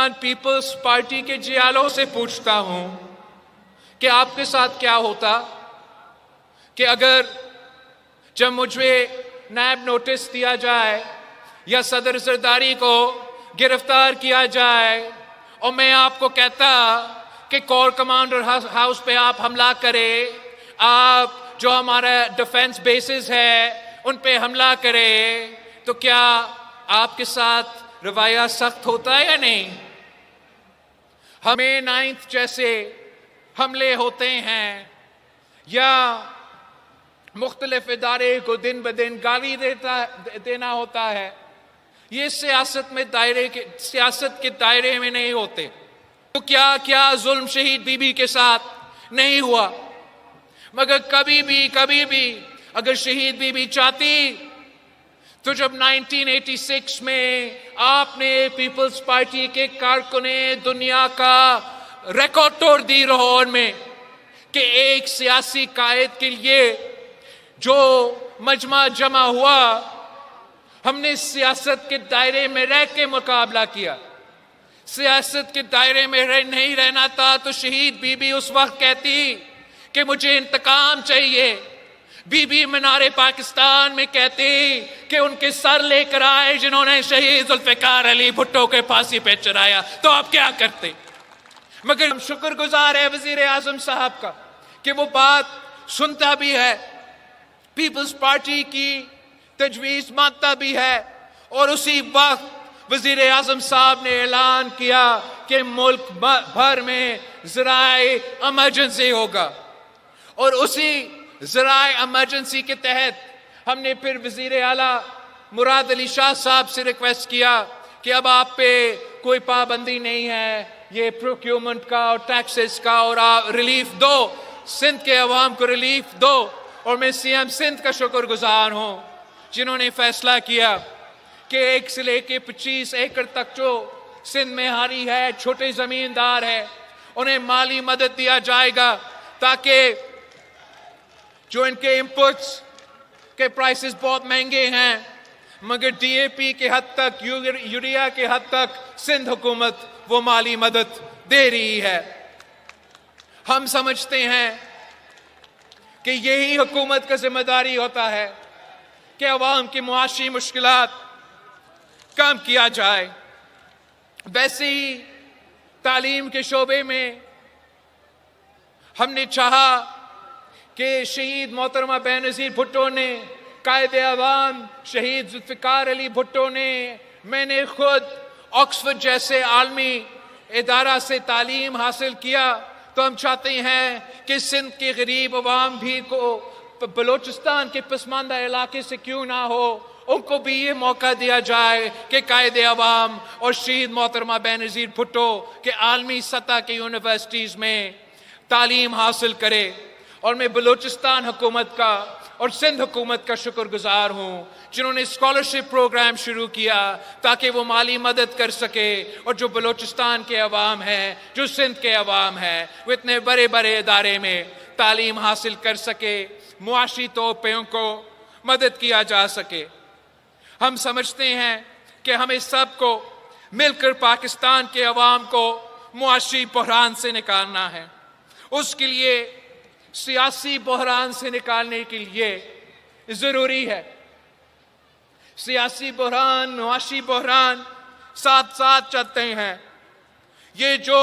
Pakistan peoples party के जियालों से पूछता हूं कि आपके साथ क्या होता कि अगर जब मुझे नायब नोटिस दिया जाए या सदर जरदारी को गिरफ्तार किया जाए और मैं आपको कहता कि कोर कमांडर हाउस पे आप हमला करें, आप जो हमारा डिफेंस बेसिस है उन पे हमला करें, तो क्या आपके साथ रवैया सख्त होता है या नहीं? हमें 9th जैसे हमले होते हैं या मुख्तलिफ इदारे को दिन ब दिन गाली देना होता है, ये सियासत के दायरे में नहीं होते। तो क्या जुल्म शहीद बीबी के साथ नहीं हुआ? मगर कभी भी अगर शहीद बीबी चाहती तो जब 1986 में आपने पीपल्स पार्टी के कारकुन ने दुनिया का रिकॉर्ड तोड़ दी लाहौर में कि एक सियासी कायद के लिए जो मजमा जमा हुआ, हमने सियासत के दायरे में रह के मुकाबला किया। सियासत के दायरे में नहीं रहना था तो शहीद बीबी उस वक्त कहती कि मुझे इंतकाम चाहिए। बीबी मीनारे पाकिस्तान में कहती कि उनके सर लेकर आए जिन्होंने शहीद जुल्फिकार अली भुट्टो के फांसी पे चढ़ाया, तो आप क्या करते? मगर हम शुक्रगुजार है वजीर आजम साहब का कि वो बात सुनता भी है, पीपल्स पार्टी की तजवीज मानता भी है, और उसी वक्त वजीर आजम साहब ने ऐलान किया कि मुल्क भर में ज़राए इमरजेंसी होगा। और उसी ज़राए इमरजेंसी के तहत हमने फिर वजीर आला मुराद अली शाह साहब से रिक्वेस्ट किया कि अब आप पे कोई पाबंदी नहीं है, ये प्रोक्योरमेंट का और टैक्सेस का, और आप रिलीफ दो, सिंध के अवाम को रिलीफ दो। और मैं सीएम सिंध का शुक्रगुजार हूँ जिन्होंने फैसला किया कि 1 से लेके 25 एकड़ तक जो सिंध में हारी है, छोटे जमींदार है, उन्हें माली मदद दिया जाएगा ताकि जो इनके इनपुट्स के प्राइसेस बहुत महंगे हैं, मगर डीएपी के हद तक, यूरिया के हद तक सिंध हुकूमत वो माली मदद दे रही है। हम समझते हैं कि यही हुकूमत का जिम्मेदारी होता है कि अवाम की मुआशी मुश्किलात कम किया जाए। वैसे ही तालीम के शोबे में हमने चाहा कि शहीद मोहतरमा बेनज़ीर भुट्टो ने, कायद अवाम शहीद जुल्फ़िकार अली भुट्टो ने, मैंने खुद ऑक्सफोर्ड जैसे आलमी इदारा से तालीम हासिल किया, तो हम चाहते हैं कि सिंध के गरीब अवाम भी को बलोचिस्तान के पसमानदा इलाके से क्यों ना हो, उनको भी ये मौका दिया जाए कि कायद अवाम और शहीद मोहतरमा बेनज़ीर भुट्टो के आलमी सतह के यूनिवर्सिटीज़ में तालीम हासिल करे। और मैं बलोचिस्तान हुकूमत का और सिंध हुकूमत का शुक्रगुजार हूँ जिन्होंने स्कॉलरशिप प्रोग्राम शुरू किया ताकि वो माली मदद कर सके, और जो बलोचिस्तान के अवाम हैं, जो सिंध के अवाम हैं, वो इतने बड़े बड़े इदारे में तालीम हासिल कर सके, मुआशी तौर पे उनको मदद किया जा सके। हम समझते हैं कि हमें सबको मिलकर पाकिस्तान के अवाम को मुआशी बहरान से निकालना है। उसके लिए सियासी बहरान से निकालने के लिए ज़रूरी है, सियासी बहरान, मुआशी बहरान साथ साथ चलते हैं। ये जो